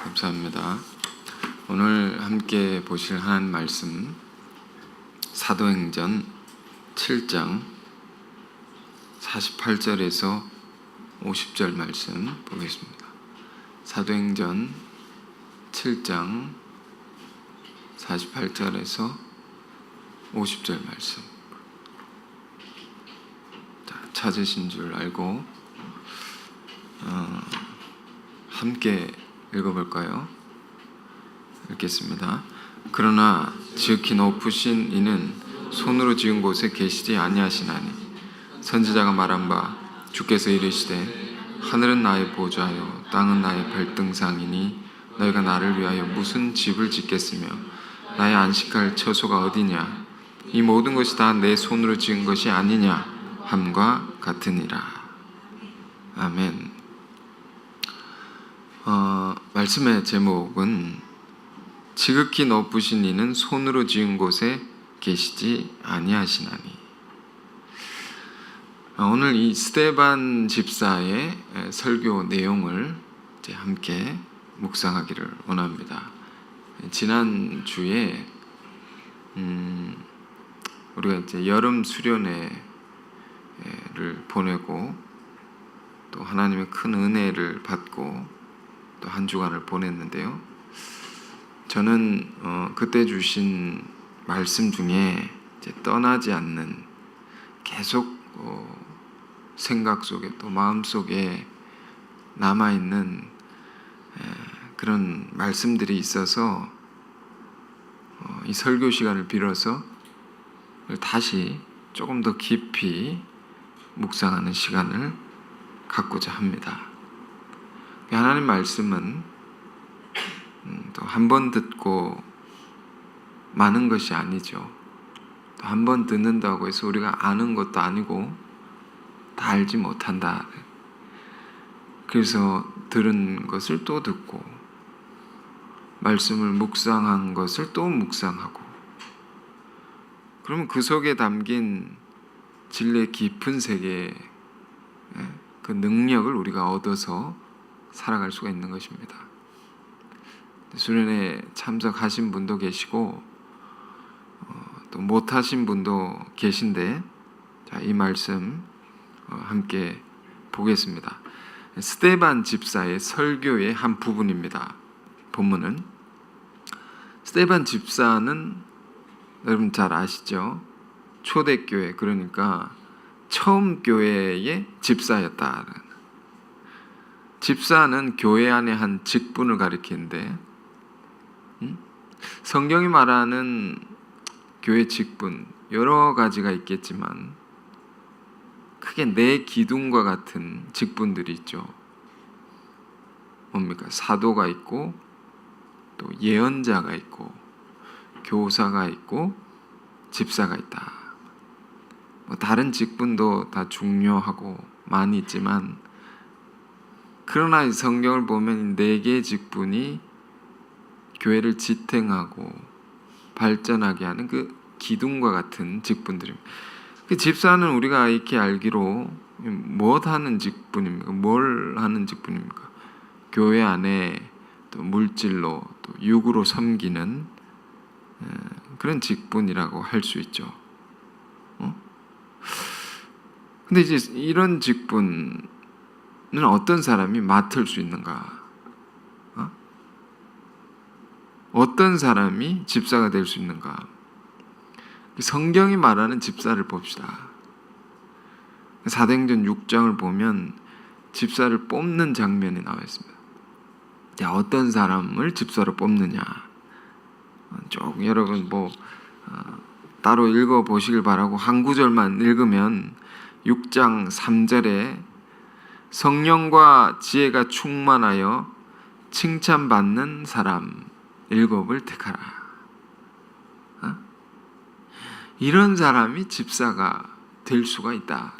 감사합니다. 오늘 함께 보실 하나님 말씀 사도행전 7장 48절에서 50절 말씀 보겠습니다. 사도행전 7장 48절에서 50절 말씀. 찾으신 줄 알고 함께 읽어볼까요? 읽겠습니다. 그러나 지극히 높으신 이는 손으로 지은 곳에 계시지 아니하시나니 선지자가 말한 바 주께서 이르시되 하늘은 나의 보좌요 땅은 나의 발등상이니 너희가 나를 위하여 무슨 집을 짓겠으며 나의 안식할 처소가 어디냐 이 모든 것이 다 내 손으로 지은 것이 아니냐 함과 같으니라. 아멘. 말씀의 제목은 지극히 높으신 이는 손으로 지은 곳에 계시지 아니하시나니. 오늘 이 스데반 집사의 설교 내용을 이제 함께 묵상하기를 원합니다. 지난 주에 우리가 이제 여름 수련회를 보내고 또 하나님의 큰 은혜를 받고 또 한 주간을 보냈는데요. 저는 그때 주신 말씀 중에 이제 떠나지 않는 계속 생각 속에 또 마음 속에 남아있는 그런 말씀들이 있어서 이 설교 시간을 빌어서 다시 조금 더 깊이 묵상하는 시간을 갖고자 합니다. 하나님 말씀은 또 한 번 듣고 마는 것이 아니죠. 또 한 번 듣는다고 해서 우리가 아는 것도 아니고 다 알지 못한다. 그래서 들은 것을 또 듣고 말씀을 묵상한 것을 또 묵상하고 그러면 그 속에 담긴 진리의 깊은 세계의 그 능력을 우리가 얻어서 살아갈 수가 있는 것입니다. 수련회에 참석하신 분도 계시고 또 못하신 분도 계신데 이 말씀 함께 보겠습니다. 스데반 집사의 설교의 한 부분입니다. 본문은 스데반 집사는 여러분 잘 아시죠? 초대교회, 그러니까 처음 교회의 집사였다. 집사는 교회 안에 한 직분을 가리키는데 성경이 말하는 교회 직분 여러 가지가 있겠지만 크게 네 기둥과 같은 직분들이 있죠. 뭡니까? 사도가 있고 또 예언자가 있고 교사가 있고 집사가 있다. 다른 직분도 다 중요하고 많이 있지만 그러나 성경을 보면 네 개의 직분이 교회를 지탱하고 발전하게 하는 그 기둥과 같은 직분들입니다. 그 집사는 우리가 이렇게 알기로 뭘 하는 직분입니까? 교회 안에 또 물질로 또 육으로 섬기는 그런 직분이라고 할 수 있죠. 근데 이제 이런 직분은 어떤 사람이 맡을 수 있는가? 어떤 사람이 집사가 될 수 있는가? 성경이 말하는 집사를 봅시다. 사도행전 6장을 보면 집사를 뽑는 장면이 나와 있습니다. 어떤 사람을 집사로 뽑느냐? 쭉 여러분 따로 읽어보시길 바라고 한 구절만 읽으면 6장 3절에 성령과 지혜가 충만하여 칭찬받는 사람 7을 택하라. 이런 사람이 집사가 될 수가 있다.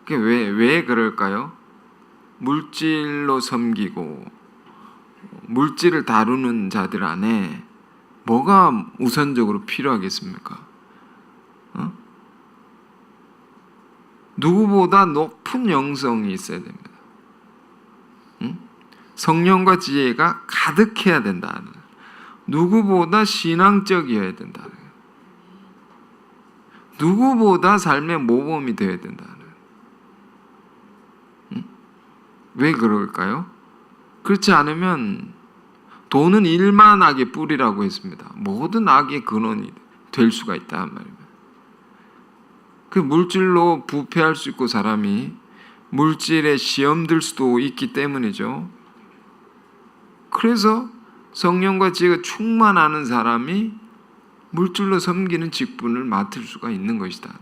왜 그럴까요? 물질로 섬기고 물질을 다루는 자들 안에 뭐가 우선적으로 필요하겠습니까? 누구보다 높은 영성이 있어야 됩니다. 성령과 지혜가 가득해야 된다. 누구보다 신앙적이어야 된다. 누구보다 삶의 모범이 되어야 된다. 왜 그럴까요? 그렇지 않으면 돈은 일만 악의 뿌리라고 했습니다. 모든 악의 근원이 될 수가 있다 말입니다. 그 물질로 부패할 수 있고 사람이 물질에 시험 들 수도 있기 때문이죠. 그래서 성령과 지혜가 충만하는 사람이 물질로 섬기는 직분을 맡을 수가 있는 것이다.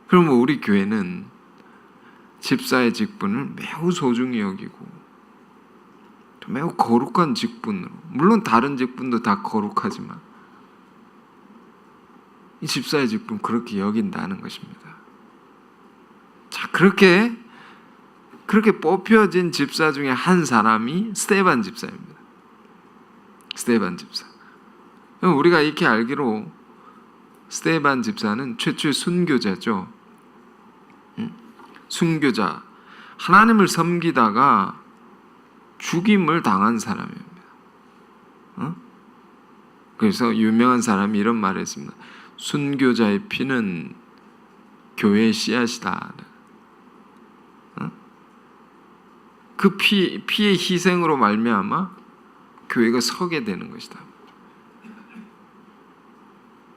그러면 우리 교회는 집사의 직분을 매우 소중히 여기고 매우 거룩한 직분으로, 물론 다른 직분도 다 거룩하지만 이 집사의 직분 그렇게 여긴다는 것입니다. 자, 그렇게 뽑혀진 집사 중에 한 사람이 스데반 집사입니다. 스데반 집사. 우리가 이렇게 알기로 스데반 집사는 최초의 순교자죠. 순교자. 하나님을 섬기다가 죽임을 당한 사람입니다. 그래서 유명한 사람이 이런 말을 했습니다. 순교자의 피는 교회의 씨앗이다. 그 피의 희생으로 말미암아 교회가 서게 되는 것이다.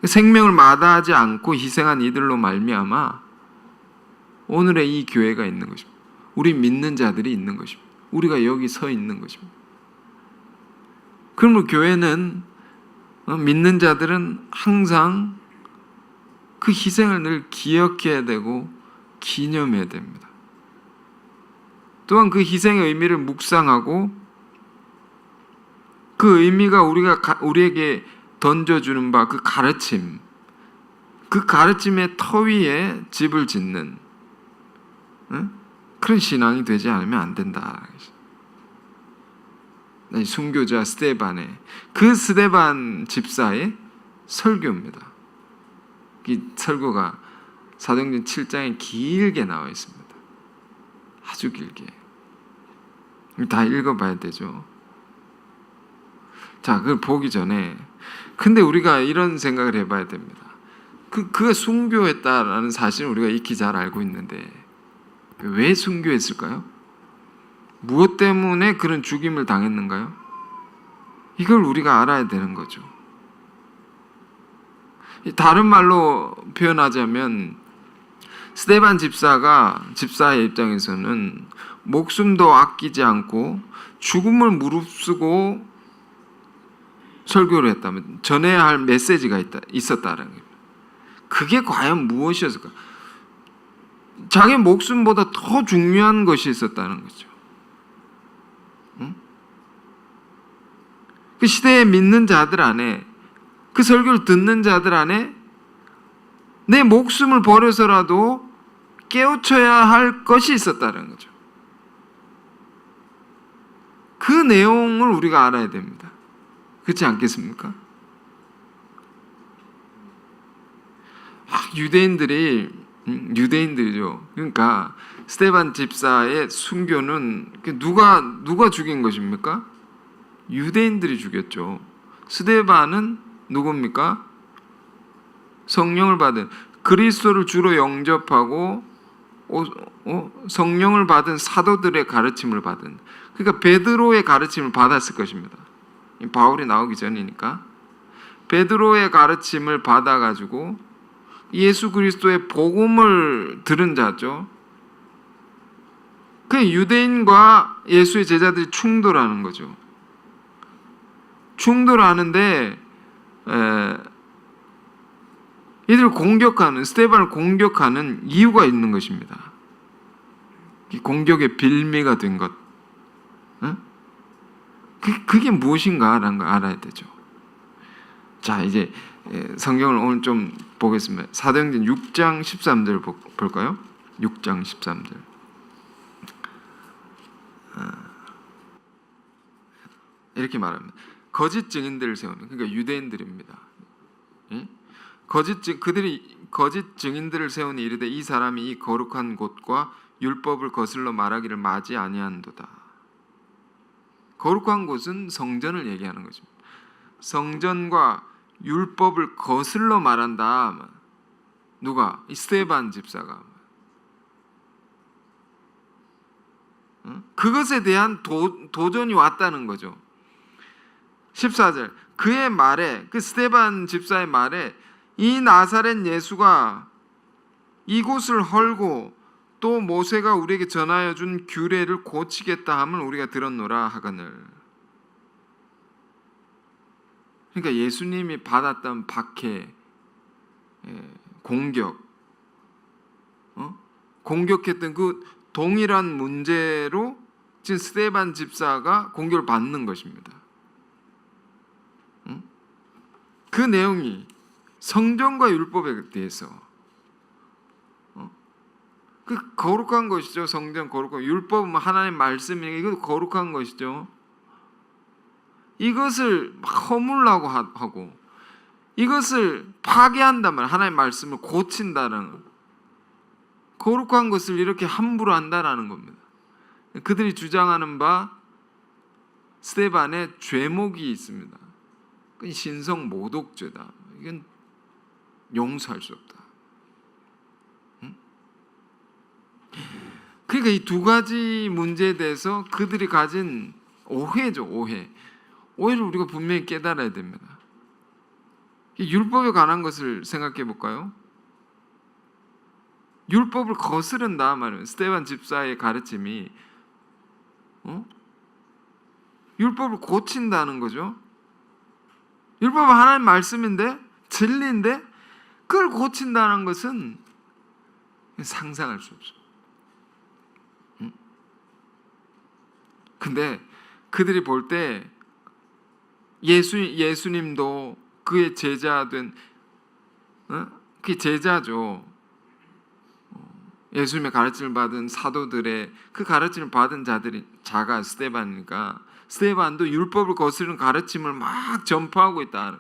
생명을 마다하지 않고 희생한 이들로 말미암아 오늘의 이 교회가 있는 것입니다. 우리 믿는 자들이 있는 것입니다. 우리가 여기 서 있는 것입니다. 그러므로 교회는 믿는 자들은 항상 그 희생을 늘 기억해야 되고 기념해야 됩니다. 또한 그 희생의 의미를 묵상하고 그 의미가 우리에게 던져주는 바 그 가르침, 그 가르침의 터 위에 집을 짓는 그런 신앙이 되지 않으면 안 된다. 순교자 스데반의 그 스데반 집사의 설교입니다. 이 설교가 사도행전 7장에 길게 나와 있습니다. 아주 길게. 다 읽어봐야 되죠. 자, 그걸 보기 전에 근데 우리가 이런 생각을 해봐야 됩니다. 그가 순교했다라는 사실을 우리가 익히 잘 알고 있는데 왜 순교했을까요? 무엇 때문에 그런 죽임을 당했는가요? 이걸 우리가 알아야 되는 거죠. 다른 말로 표현하자면 스데반 집사의 입장에서는 목숨도 아끼지 않고 죽음을 무릅쓰고 설교를 했다면 전해야 할 메시지가 있었다는 겁니다. 그게 과연 무엇이었을까? 자기 목숨보다 더 중요한 것이 있었다는 거죠. 그 시대에 믿는 자들 안에, 그 설교를 듣는 자들 안에 내 목숨을 버려서라도 깨우쳐야 할 것이 있었다는 거죠. 그 내용을 우리가 알아야 됩니다. 그렇지 않겠습니까? 유대인들이죠. 그러니까 스데반 집사의 순교는 누가 죽인 것입니까? 유대인들이 죽였죠. 스데반은 누굽니까? 성령을 받은, 그리스도를 주로 영접하고 성령을 받은 사도들의 가르침을 받은, 그러니까 베드로의 가르침을 받았을 것입니다. 바울이 나오기 전이니까 베드로의 가르침을 받아가지고 예수 그리스도의 복음을 들은 자죠. 그 유대인과 예수의 제자들이 충돌하는 거죠. 충돌하는데 이들을 공격하는, 스데반을 공격하는 이유가 있는 것입니다. 이 공격의 빌미가 된 것, 그게 무엇인가라는 걸 알아야 되죠. 자, 이제 성경을 오늘 좀 보겠습니다. 사도행전 6장 13절 볼까요? 6장 13절. 이렇게 말합니다. 거짓 증인들을 세우는, 그러니까 유대인들입니다. 그들이 거짓 증인들을 세우니 이르되 이 사람이 이 거룩한 곳과 율법을 거슬러 말하기를 마지 아니한도다. 거룩한 곳은 성전을 얘기하는 것입니다. 성전과 율법을 거슬러 말한다. 누가? 이 스데반 집사가. 그것에 대한 도전이 왔다는 거죠. 14절 그의 말에, 그 스데반 집사의 말에 이 나사렛 예수가 이곳을 헐고 또 모세가 우리에게 전하여 준 규례를 고치겠다 함을 우리가 들었노라 하거늘. 그러니까 예수님이 받았던 박해, 공격, 공격했던 그 동일한 문제로 지금 스데반 집사가 공격을 받는 것입니다. 그 내용이 성전과 율법에 대해서 그 거룩한 것이죠. 성전 거룩한, 율법은 하나님의 말씀이니까 이것도 거룩한 것이죠. 이것을 허물라고 하고 이것을 파괴한다면 하나님의 말씀을 고친다는, 거룩한 것을 이렇게 함부로 한다라는 겁니다. 그들이 주장하는 바 스데반의 죄목이 있습니다. 그건 신성 모독죄다. 이건 용서할 수 없다. 그러니까 이 두 가지 문제에 대해서 그들이 가진 오해죠. 오해를 우리가 분명히 깨달아야 됩니다. 율법에 관한 것을 생각해 볼까요? 율법을 거스른다 말이에요. 스데반 집사의 가르침이 율법을 고친다는 거죠. 율법은 하나님 말씀인데, 진리인데 그걸 고친다는 것은 상상할 수 없어요. 근데 그들이 볼 때 예수님도 그의 제자된, 그게 제자죠. 예수님의 가르침을 받은 사도들의 그 가르침을 받은 자가 스데반이니까 스데반도 율법을 거스르는 가르침을 막 전파하고 있다.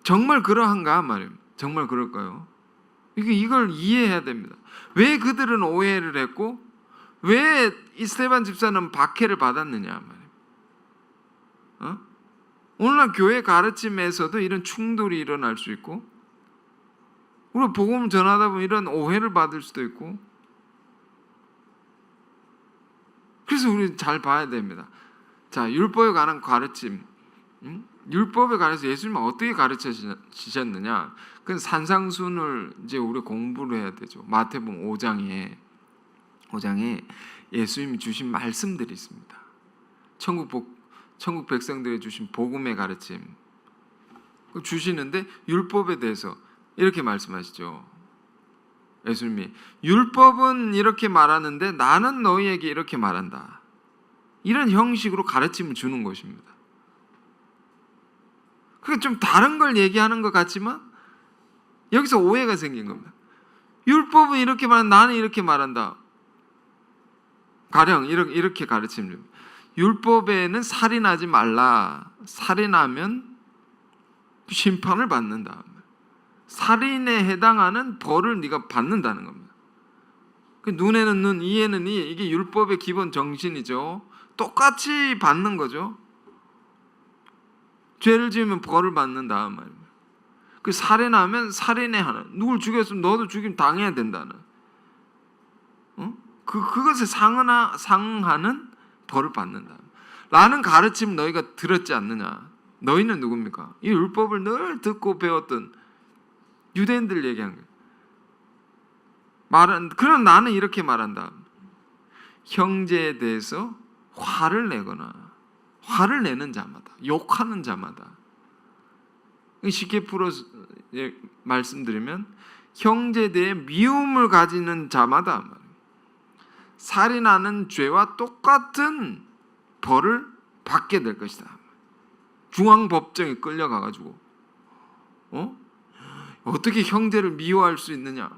정말 그러한가 말이에요. 정말 그럴까요? 이걸 이해해야 됩니다. 왜 그들은 오해를 했고 왜 이 스데반 집사는 박해를 받았느냐 말이에요. 오늘날 교회 가르침에서도 이런 충돌이 일어날 수 있고, 우리가 복음을 전하다 보면 이런 오해를 받을 수도 있고, 그래서 우리 잘 봐야 됩니다. 자, 율법에 관한 가르침, 율법에 관해서 예수님은 어떻게 가르치셨느냐? 그건 산상순을 이제 우리 공부를 해야 되죠. 마태복음 5장에 예수님이 주신 말씀들이 있습니다. 천국 백성들이 주신 복음의 가르침 주시는데, 율법에 대해서 이렇게 말씀하시죠. 예수님이 율법은 이렇게 말하는데 나는 너희에게 이렇게 말한다. 이런 형식으로 가르침을 주는 것입니다. 그게 좀 다른 걸 얘기하는 것 같지만 여기서 오해가 생긴 겁니다. 율법은 이렇게 말한다, 나는 이렇게 말한다. 가령 이렇게 가르침을 줍니다. 율법에는 살인하지 말라. 살인하면 심판을 받는다. 살인에 해당하는 벌을 네가 받는다는 겁니다. 눈에는 눈, 이에는 이, 이게 율법의 기본 정신이죠. 똑같이 받는 거죠. 죄를 지으면 벌을 받는다 말입니다. 그 살인하면 살인에 하는, 누굴 죽였으면 너도 죽임 당해야 된다는, 그것에 상응하는 벌을 받는다 라는 가르침 너희가 들었지 않느냐. 너희는 누굽니까? 이 율법을 늘 듣고 배웠던 유대인들 얘기한 거예요. 그럼 나는 이렇게 말한다. 형제에 대해서 화를 내거나 화를 내는 자마다, 욕하는 자마다, 쉽게 풀어서 말씀드리면 형제에 대해 미움을 가지는 자마다 살인하는 죄와 똑같은 벌을 받게 될 것이다. 중앙법정에 끌려가가지고 어떻게 형제를 미워할 수 있느냐?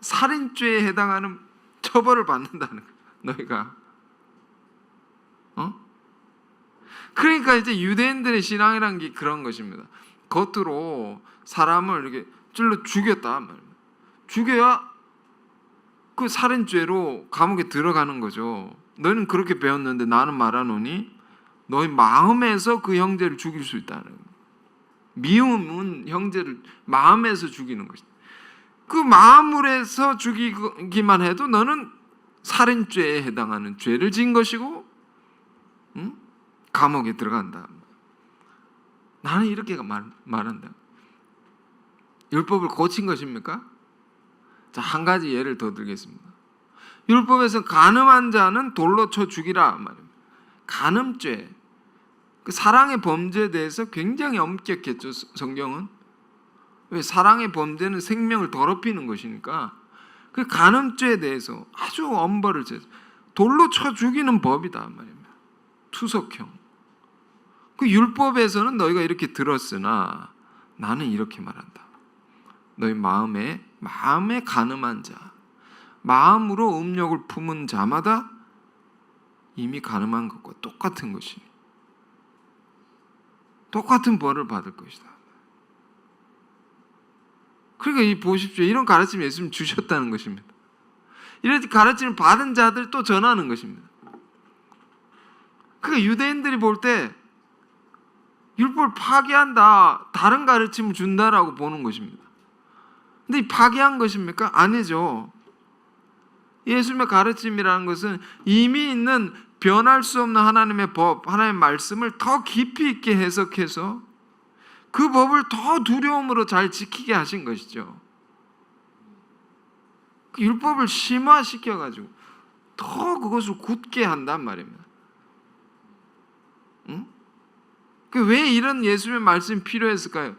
살인죄에 해당하는 처벌을 받는다는 거야, 너희가. 그러니까 이제 유대인들의 신앙이란 게 그런 것입니다. 겉으로 사람을 이렇게 찔러 죽였다 말입니다. 죽여야 그 살인죄로 감옥에 들어가는 거죠. 너는 그렇게 배웠는데 나는 말하노니 너희 마음에서 그 형제를 죽일 수 있다는 거예요. 미움은 형제를 마음에서 죽이는 것이다. 그 마음으로 죽이기만 해도 너는 살인죄에 해당하는 죄를 지은 것이고 감옥에 들어간다. 나는 이렇게 말한다. 율법을 고친 것입니까? 자, 한 가지 예를 더 들겠습니다. 율법에서 간음한 자는 돌로 쳐 죽이라 말입니다. 간음죄, 그 사랑의 범죄에 대해서 굉장히 엄격했죠. 성경은. 왜? 사랑의 범죄는 생명을 더럽히는 것이니까 그 간음죄에 대해서 아주 엄벌을 재 돌로 쳐 죽이는 법이다 말입니다. 투석형. 그 율법에서는 너희가 이렇게 들었으나 나는 이렇게 말한다. 너희 마음에 간음한 자, 마음으로 음욕을 품은 자마다 이미 간음한 것과 똑같은 것이니 똑같은 벌을 받을 것이다. 그러니까 이 보십시오. 이런 가르침을 예수님 주셨다는 것입니다. 이런 가르침을 받은 자들 또 전하는 것입니다. 그러니까 유대인들이 볼 때 율법을 파괴한다, 다른 가르침을 준다라고 보는 것입니다. 근데 이 파괴한 것입니까? 아니죠. 예수님의 가르침이라는 것은 이미 있는 변할 수 없는 하나님의 법, 하나님의 말씀을 더 깊이 있게 해석해서 그 법을 더 두려움으로 잘 지키게 하신 것이죠. 그 율법을 심화시켜가지고 더 그것을 굳게 한단 말입니다. 응? 왜 이런 예수님의 말씀이 필요했을까요?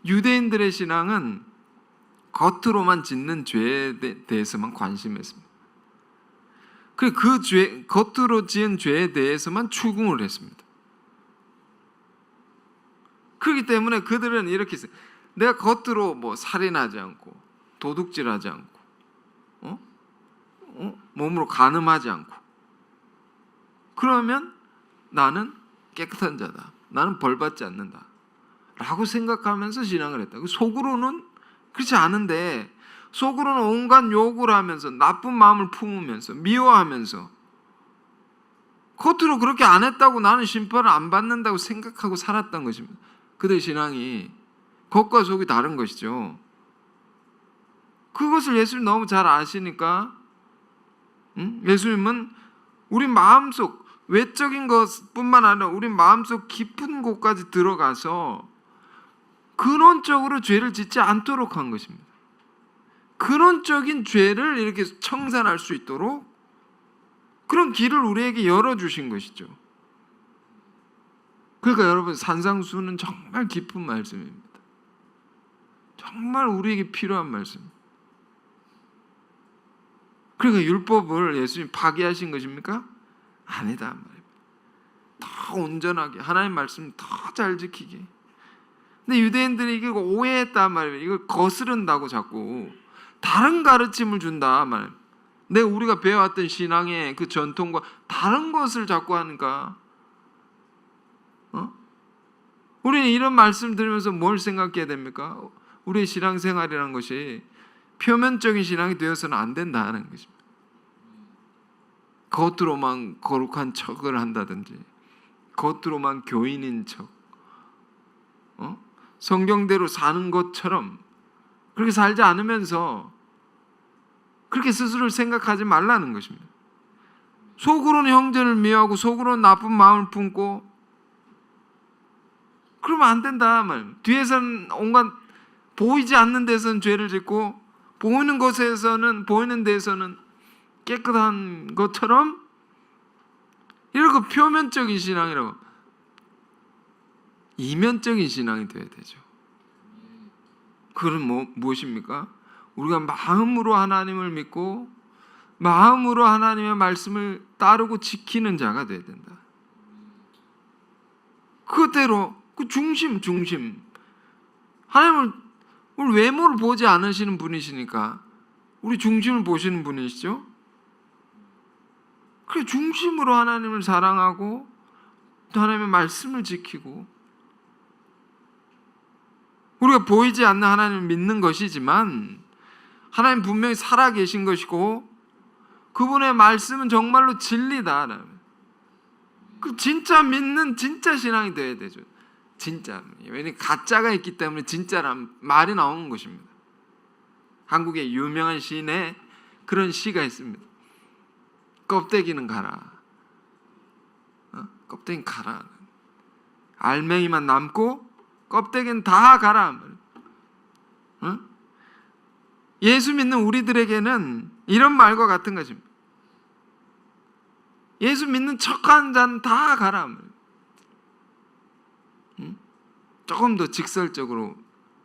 유대인들의 신앙은 겉으로만 짓는 죄에 대해서만 관심했습니다. 그 죄, 겉으로 지은 죄에 대해서만 추궁을 했습니다. 그렇기 때문에 그들은 이렇게 했어요. 내가 겉으로 뭐 살인하지 않고 도둑질하지 않고 몸으로 간음하지 않고 그러면 나는 깨끗한 자다. 나는 벌받지 않는다. 라고 생각하면서 신앙을 했다. 속으로는 그렇지 않은데 속으로는 온갖 욕을 하면서 나쁜 마음을 품으면서 미워하면서 겉으로 그렇게 안 했다고 나는 심판을 안 받는다고 생각하고 살았던 것입니다. 그들의 신앙이 겉과 속이 다른 것이죠. 그것을 예수님 너무 잘 아시니까 예수님은 우리 마음속 외적인 것뿐만 아니라 우리 마음속 깊은 곳까지 들어가서 근원적으로 죄를 짓지 않도록 한 것입니다. 근원적인 죄를 이렇게 청산할 수 있도록 그런 길을 우리에게 열어주신 것이죠. 그러니까 여러분 산상수는 정말 깊은 말씀입니다. 정말 우리에게 필요한 말씀입니다. 그러니까 율법을 예수님이 파괴하신 것입니까? 아니다 말입니다. 더 온전하게 하나님의 말씀을 더 잘 지키게. 근데 유대인들이 이걸 오해했단 말이에요. 이걸 거스른다고 자꾸 다른 가르침을 준다 말. 우리가 배워왔던 신앙의 그 전통과 다른 것을 자꾸 하니까 우리는 이런 말씀 들으면서 뭘 생각해야 됩니까? 우리의 신앙생활이라는 것이 표면적인 신앙이 되어서는 안 된다는 것입니다. 겉으로만 거룩한 척을 한다든지 겉으로만 교인인 척 성경대로 사는 것처럼 그렇게 살지 않으면서 그렇게 스스로를 생각하지 말라는 것입니다. 속으로는 형제를 미워하고 속으로는 나쁜 마음을 품고 그러면 안 된다 말. 뒤에서는 온갖 보이지 않는 데서는 죄를 짓고 보이는 데에서는 깨끗한 것처럼 이렇게 표면적인 신앙이라고 이면적인 신앙이 되어야 되죠. 그건 무엇입니까? 우리가 마음으로 하나님을 믿고 마음으로 하나님의 말씀을 따르고 지키는 자가 되어야 된다. 그대로 그 중심 하나님을 우리 외모를 보지 않으시는 분이시니까 우리 중심을 보시는 분이시죠. 그 중심으로 하나님을 사랑하고 또 하나님의 말씀을 지키고 우리가 보이지 않는 하나님을 믿는 것이지만 하나님 분명히 살아계신 것이고 그분의 말씀은 정말로 진리다. 그 진짜 믿는 진짜 신앙이 되어야 되죠. 진짜. 왜냐하면 가짜가 있기 때문에 진짜란 말이 나오는 것입니다. 한국의 유명한 시인에 그런 시가 있습니다. 껍데기는 가라. 껍데기는 가라. 알맹이만 남고 껍데기는 다 가라. 예수 믿는 우리들에게는 이런 말과 같은 것입니다. 예수 믿는 척하는 자는 다 가라. 조금 더 직설적으로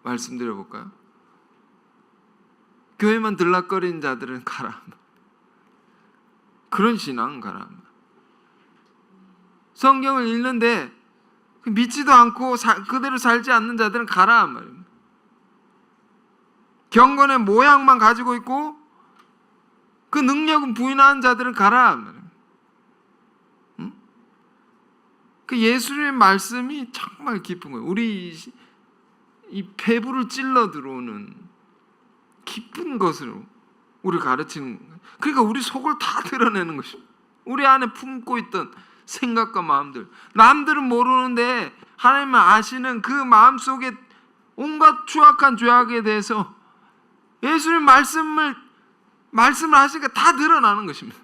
말씀드려 볼까요? 교회만 들락거리는 자들은 가라. 그런 신앙은 가라. 성경을 읽는데 믿지도 않고 그대로 살지 않는 자들은 가라 말입니다. 경건의 모양만 가지고 있고 그 능력은 부인하는 자들은 가라 말입니다. 그 예수님의 말씀이 정말 깊은 거예요. 우리 이 폐부를 찔러 들어오는 깊은 것으로 우리를 가르치는 거예요. 그러니까 우리 속을 다 드러내는 것입니다. 우리 안에 품고 있던 생각과 마음들, 남들은 모르는데 하나님은 아시는 그 마음속에 온갖 추악한 죄악에 대해서 예수님 말씀을 하시니까 다 드러나는 것입니다.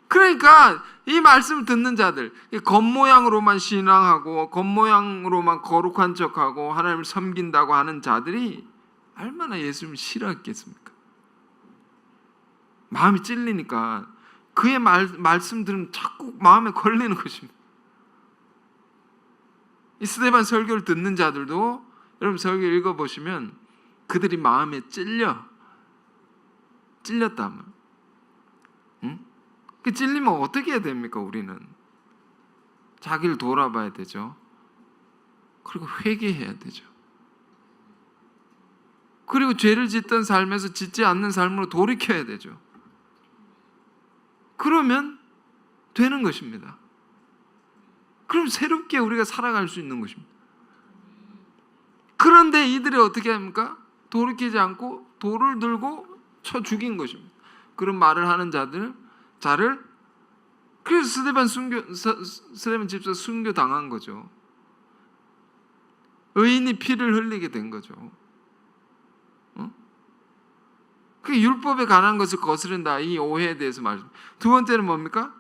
그러니까 이 말씀을 듣는 자들, 겉모양으로만 신앙하고 겉모양으로만 거룩한 척하고 하나님을 섬긴다고 하는 자들이 얼마나 예수님을 싫어했겠습니까? 마음이 찔리니까 그의 말씀들은 자꾸 마음에 걸리는 것입니다. 이 스데반 설교를 듣는 자들도 여러분 설교 읽어보시면 그들이 마음에 찔렸다면, 그 찔리면 어떻게 해야 됩니까? 우리는 자기를 돌아봐야 되죠. 그리고 회개해야 되죠. 그리고 죄를 짓던 삶에서 짓지 않는 삶으로 돌이켜야 되죠. 그러면 되는 것입니다. 그럼 새롭게 우리가 살아갈 수 있는 것입니다. 그런데 이들이 어떻게 합니까? 돌이키지 않고 돌을 들고 쳐 죽인 것입니다. 그런 말을 하는 자를 그래서 스데반 집사 순교 당한 거죠. 의인이 피를 흘리게 된 거죠. 그 율법에 관한 것을 거스른다, 이 오해에 대해서 말합니다. 두 번째는 뭡니까?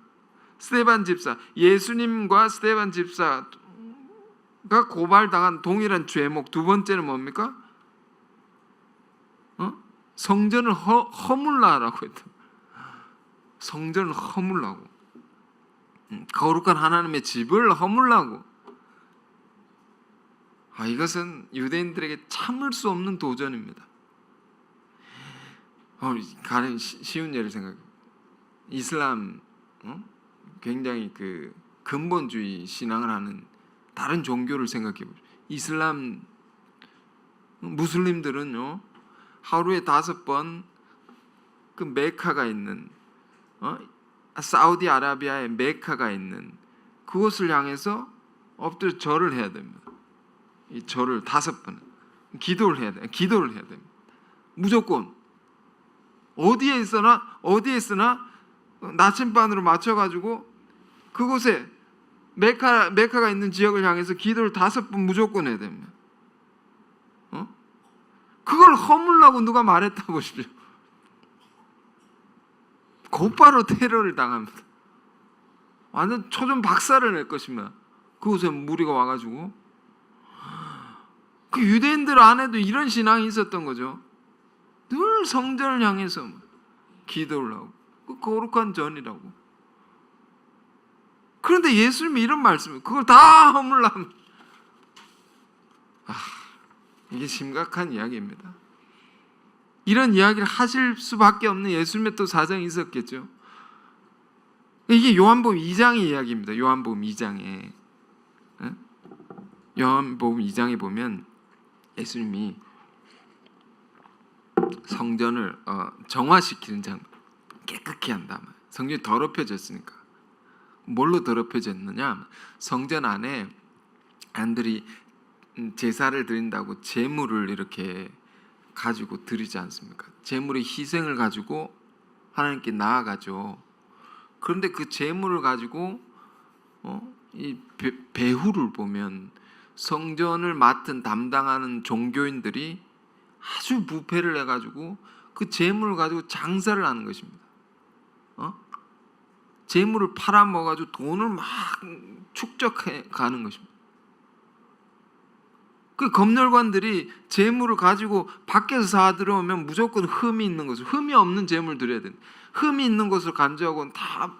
스데반 집사, 예수님과 스데반 집사가 고발당한 동일한 죄목. 두 번째는 뭡니까? 성전을 허물라라고 했다. 성전을 허물라고, 거룩한 하나님의 집을 허물라고. 이것은 유대인들에게 참을 수 없는 도전입니다. 가령 쉬운 예를 생각해. 이슬람, 굉장히 그 근본주의 신앙을 하는 다른 종교를 생각해 보죠. 이슬람 무슬림들은요, 하루에 5번 그 메카가 있는, 사우디아라비아의 메카가 있는 그곳을 향해서 엎드려 절을 해야 됩니다. 이 절을 5번 기도를 해야 됩니다. 무조건 어디에 있으나 나침반으로 맞춰가지고 그곳에 메카가 있는 지역을 향해서 기도를 5번 무조건 해야 됩니다. 그걸 허물라고 누가 말했다 보십시오. 곧바로 테러를 당합니다. 완전 초전 박살을 낼 것입니다. 그곳에 무리가 와가지고. 그 유대인들 안에도 이런 신앙이 있었던 거죠. 늘 성전을 향해서 기도를 하고, 그 거룩한 전이라고. 그런데 예수님이 이런 말씀을, 그걸 다 허물라면, 이게 심각한 이야기입니다. 이런 이야기를 하실 수밖에 없는 예수님의 또 사정이 있었겠죠. 이게 요한복음 2장의 이야기입니다. 요한복음 2장에 보면 예수님이 성전을 정화시키는 장면, 깨끗게 한다. 성전이 더럽혀졌으니까. 뭘로 더럽혀졌느냐? 성전 안에 사람들이 제사를 드린다고 제물을 이렇게 가지고 드리지 않습니까? 제물의 희생을 가지고 하나님께 나아가죠. 그런데 그 제물을 가지고 이 배후를 보면 성전을 맡은 담당하는 종교인들이 아주 부패를 해가지고 그 제물을 가지고 장사를 하는 것입니다. 제물을 팔아먹어가지고 돈을 막 축적해 가는 것입니다. 그 검열관들이 제물을 가지고 밖에서 사 들어오면 무조건 흠이 있는 것을, 흠이 없는 제물 드려야 되는데 흠이 있는 것을 간주하고는 다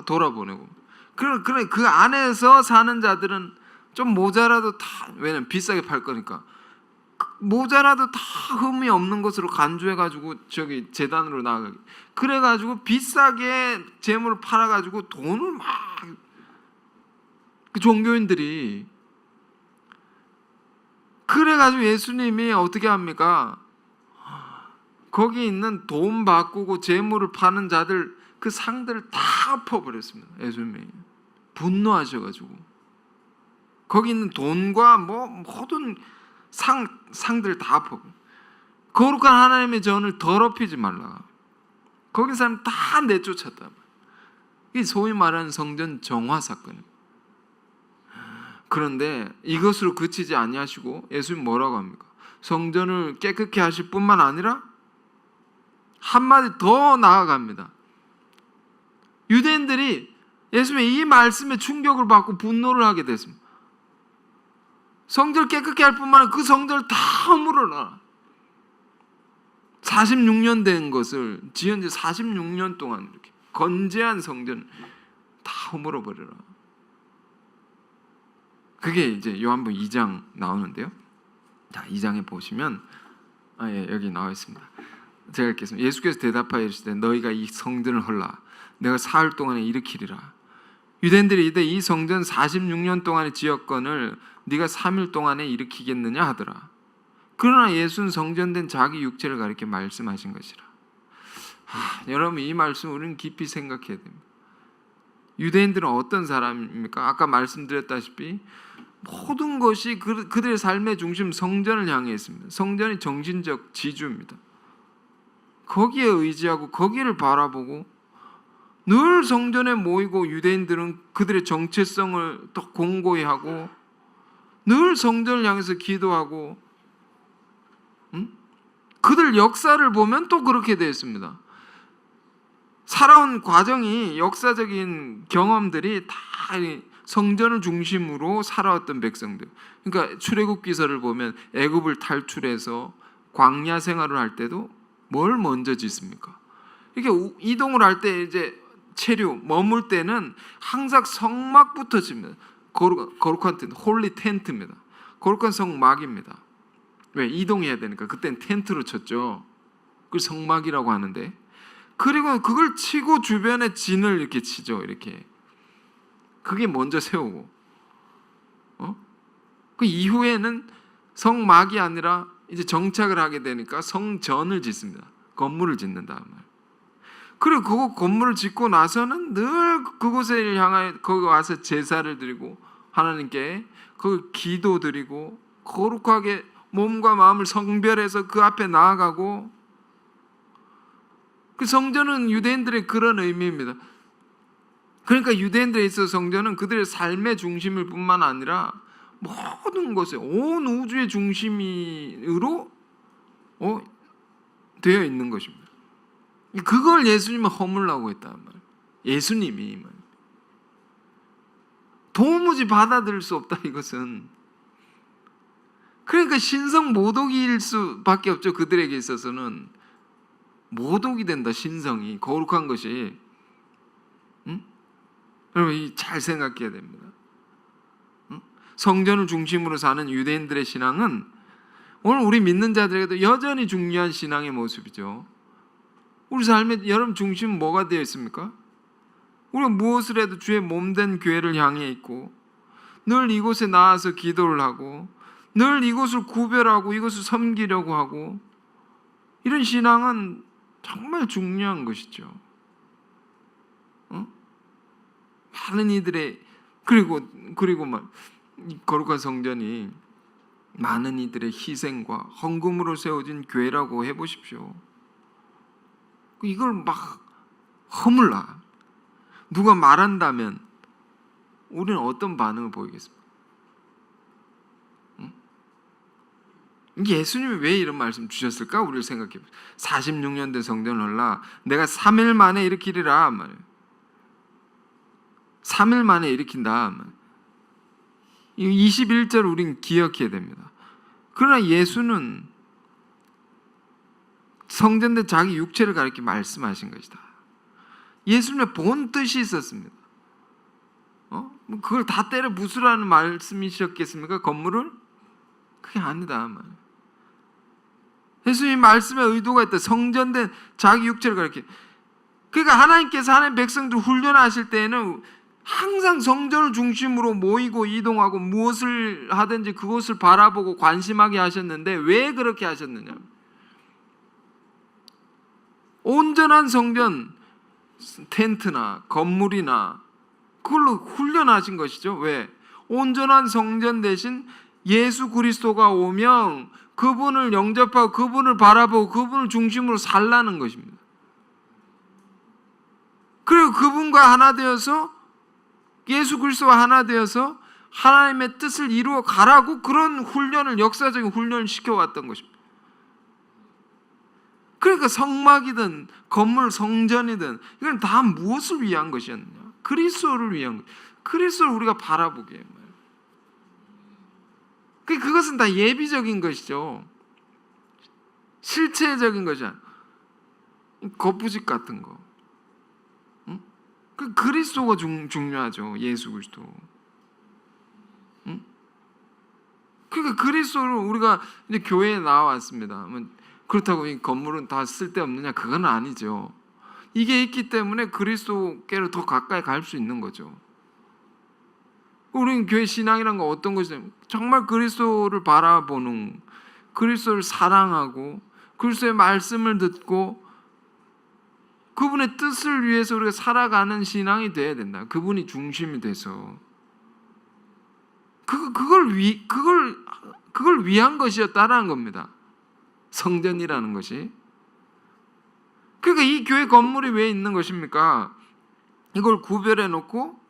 돌아보내고, 그래 그 안에서 사는 자들은 좀 모자라도 다, 왜냐면 비싸게 팔 거니까 모자라도 다 흠이 없는 것으로 간주해가지고 저기 제단으로 나가게, 그래가지고 비싸게 제물을 팔아가지고 돈을 막, 그 종교인들이 그래가지고 예수님이 어떻게 합니까? 거기 있는 돈 바꾸고 재물을 파는 자들 그 상들을 다 엎어버렸습니다. 예수님이 분노하셔가지고 거기 있는 돈과 뭐 모든 상들 다 엎어버려. 거룩한 하나님의 전을 더럽히지 말라. 거기 사람 다 내쫓았다. 이 소위 말하는 성전 정화 사건입니다. 그런데 이것으로 그치지 아니하시고 예수님 뭐라고 합니까? 성전을 깨끗게 하실 뿐만 아니라 한마디 더 나아갑니다. 유대인들이 예수님의 이 말씀에 충격을 받고 분노를 하게 됐습니다. 성전을 깨끗게 할 뿐만 아니라 그 성전을 다 허물어라. 46년 된 것을 지은 지 46년 동안 이렇게 건재한 성전 다 허물어 버려라. 그게 이제 요한복음 2장 나오는데요. 자, 2장에 보시면 여기 나와 있습니다. 제가 읽겠습니다. 예수께서 대답하여 이르시되 너희가 이 성전을 헐라 내가 사흘 동안에 일으키리라. 유대인들이 이르되 이 성전 46년 동안의 지었건을 네가 3일 동안에 일으키겠느냐 하더라. 그러나 예수는 성전된 자기 육체를 가리켜 말씀하신 것이라. 여러분 이 말씀 우리는 깊이 생각해야 됩니다. 유대인들은 어떤 사람입니까? 아까 말씀드렸다시피 모든 것이 그들의 삶의 중심 성전을 향해 있습니다. 성전이 정신적 지주입니다. 거기에 의지하고 거기를 바라보고 늘 성전에 모이고, 유대인들은 그들의 정체성을 더 공고히 하고 늘 성전을 향해서 기도하고, 그들 역사를 보면 또 그렇게 되어 있습니다. 살아온 과정이, 역사적인 경험들이 다 성전을 중심으로 살아왔던 백성들. 그러니까 출애굽기서를 보면 애굽을 탈출해서 광야 생활을 할 때도 뭘 먼저 짓습니까? 이렇게 이동을 할 때 이제 체류 머물 때는 항상 성막부터 짓습니다. 거룩한 텐트, 홀리 텐트입니다. 거룩한 성막입니다. 왜? 이동해야 되니까. 그때는 텐트로 쳤죠. 그걸 성막이라고 하는데, 그리고 그걸 치고 주변에 진을 이렇게 치죠. 이렇게. 그게 먼저 세우고, 그 이후에는 성막이 아니라 이제 정착을 하게 되니까 성전을 짓습니다. 건물을 짓는다 말. 그리고 그 건물을 짓고 나서는 늘 그곳에 향하여 거기 와서 제사를 드리고 하나님께 그 기도 드리고 거룩하게 몸과 마음을 성별해서 그 앞에 나아가고, 그 성전은 유대인들의 그런 의미입니다. 그러니까 유대인들에 있어서 성전은 그들의 삶의 중심일 뿐만 아니라 모든 것에 온 우주의 중심으로 되어 있는 것입니다. 그걸 예수님은 허물라고 했단 말이에요. 예수님이 도무지 받아들일 수 없다 이것은. 그러니까 신성 모독일 수밖에 없죠. 그들에게 있어서는 모독이 된다. 신성이 거룩한 것이. 여러분 잘 생각해야 됩니다. 성전을 중심으로 사는 유대인들의 신앙은 오늘 우리 믿는 자들에게도 여전히 중요한 신앙의 모습이죠. 우리 삶의 여러분 중심은 뭐가 되어 있습니까? 우리가 무엇을 해도 주의 몸된 교회를 향해 있고, 늘 이곳에 나와서 기도를 하고, 늘 이곳을 구별하고 이것을 섬기려고 하고, 이런 신앙은 정말 중요한 것이죠. 많은 이들의 그리고 막 거룩한 성전이 많은 이들의 희생과 헌금으로 세워진 교회라고 해보십시오. 이걸 막 허물라 누가 말한다면 우리는 어떤 반응을 보이겠습니까? 예수님이 왜 이런 말씀 주셨을까? 우리를 생각해 보세요. 46년 된 성전을 헐라 내가 3일 만에 일으키리라 말이에요. 3일 만에 일으킨다. 21절 우린 기억해야 됩니다. 그러나 예수는 성전된 자기 육체를 가리켜 말씀하신 것이다. 예수님의 본 뜻이 있었습니다. 그걸 다 때려 부수라는 말씀이셨겠습니까? 건물을? 그게 아니다. 예수님 말씀의 의도가 있다. 성전된 자기 육체를 가리켜. 그러니까 하나님께서 하나님 백성들 훈련하실 때에는 항상 성전을 중심으로 모이고 이동하고 무엇을 하든지 그것을 바라보고 관심하게 하셨는데 왜 그렇게 하셨느냐? 온전한 성전, 텐트나 건물이나 그걸로 훈련하신 것이죠. 왜? 온전한 성전 대신 예수 그리스도가 오면 그분을 영접하고 그분을 바라보고 그분을 중심으로 살라는 것입니다. 그리고 그분과 하나 되어서 예수 그리스도와 하나 되어서 하나님의 뜻을 이루어 가라고 그런 훈련을 역사적인 훈련을 시켜왔던 것입니다. 그러니까 성막이든 건물 성전이든 이건 다 무엇을 위한 것이었느냐? 그리스도를 위한 것. 그리스도를 우리가 바라보게. 그것은 다 예비적인 것이죠. 실체적인 것이 아니야. 거푸집 같은 거. 그 그리스도가 중요하죠. 예수 그리스도. 그러니까 그리스도를 우리가 이제 교회에 나왔습니다. 그렇다고 이 건물은 다 쓸데없느냐? 그건 아니죠. 이게 있기 때문에 그리스도께로 더 가까이 갈 수 있는 거죠. 우리는 교회 신앙이란 건 어떤 것이냐면 정말 그리스도를 바라보는, 그리스도를 사랑하고 그리스도의 말씀을 듣고 그분의 뜻을 위해서 우리가 살아가는 신앙이 돼야 된다. 그분이 중심이 돼서 그걸 위한 것이었다라는 겁니다. 성전이라는 것이. 그러니까 이 교회 건물이 왜 있는 것입니까? 이걸 구별해 놓고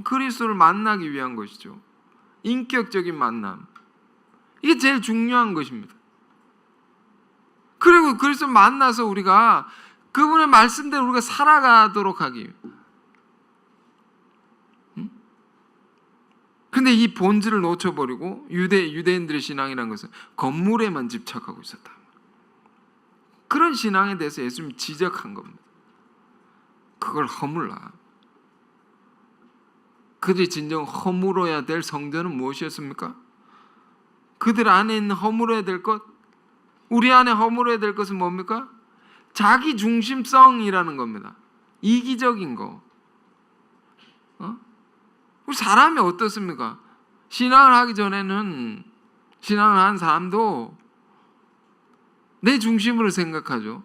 그리스도를 만나기 위한 것이죠. 인격적인 만남. 이게 제일 중요한 것입니다. 그리고 그리스도를 만나서 우리가 그분의 말씀대로 우리가 살아가도록 하기 위해. 근데 이 본질을 놓쳐버리고 유대인들의 신앙이라는 것은 건물에만 집착하고 있었다. 그런 신앙에 대해서 예수님이 지적한 겁니다. 그걸 허물라. 그들이 진정 허물어야 될 성전은 무엇이었습니까? 그들 안에 있는 허물어야 될 것, 우리 안에 허물어야 될 것은 뭡니까? 자기 중심성이라는 겁니다. 이기적인 거. 우리 사람이 어떻습니까? 신앙을 하기 전에는 신앙을 한 사람도 내 중심으로 생각하죠.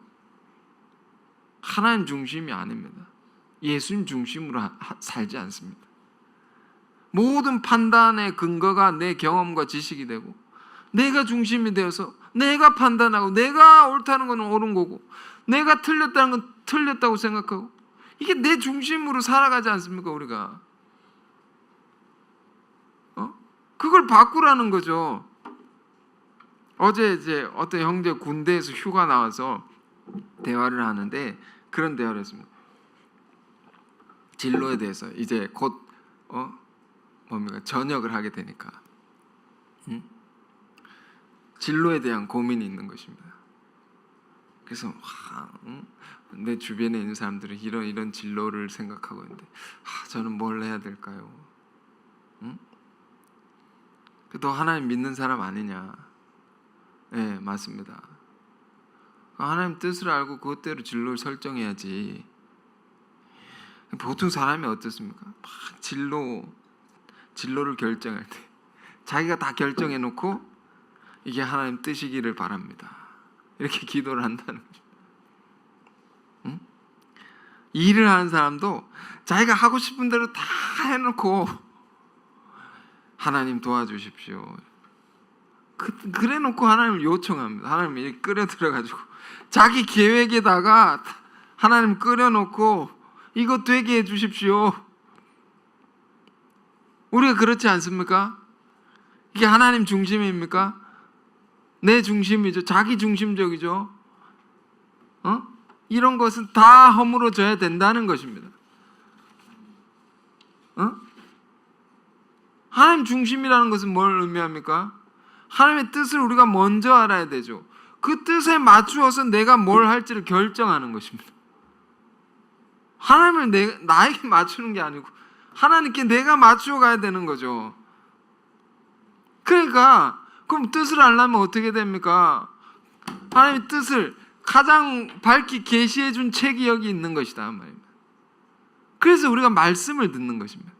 하나님 중심이 아닙니다. 예수님 중심으로 살지 않습니다. 모든 판단의 근거가 내 경험과 지식이 되고 내가 중심이 되어서 내가 판단하고 내가 옳다는 건 옳은 거고 내가 틀렸다는 건 틀렸다고 생각하고 이게 내 중심으로 살아가지 않습니까? 우리가 그걸 바꾸라는 거죠. 어제 이제 어떤 형제 군대에서 휴가 나와서 대화를 하는데 그런 대화를 했습니다. 진로에 대해서 이제 곧 뭡니까? 전역을 하게 되니까 진로에 대한 고민이 있는 것입니다. 그래서 내 주변에 있는 사람들은 이런 진로를 생각하고 있는데 저는 뭘 해야 될까요? 너 하나님 믿는 사람 아니냐? 네, 맞습니다. 하나님 뜻을 알고 그것대로 진로를 설정해야지. 보통 사람이 어떻습니까? 진로를 결정할 때 자기가 다 결정해 놓고 이게 하나님 뜻이기를 바랍니다. 이렇게 기도를 한다는 거죠. 일을 하는 사람도 자기가 하고 싶은 대로 다 해놓고 하나님 도와주십시오. 그래 놓고 하나님을 요청합니다. 하나님이 끌어 들어가지고 자기 계획에다가 하나님 끌어 놓고 이거 되게 해 주십시오. 우리가 그렇지 않습니까? 이게 하나님 중심입니까? 내 중심이죠. 자기 중심적이죠. 이런 것은 다 허물어져야 된다는 것입니다. 하나님 중심이라는 것은 뭘 의미합니까? 하나님의 뜻을 우리가 먼저 알아야 되죠. 그 뜻에 맞추어서 내가 뭘 할지를 결정하는 것입니다. 하나님을 나에게 맞추는 게 아니고 하나님께 내가 맞추어 가야 되는 거죠. 그러니까 그럼 뜻을 알려면 어떻게 됩니까? 하나님의 뜻을 가장 밝히 계시해 준 책이 여기 있는 것이다 말입니다. 그래서 우리가 말씀을 듣는 것입니다.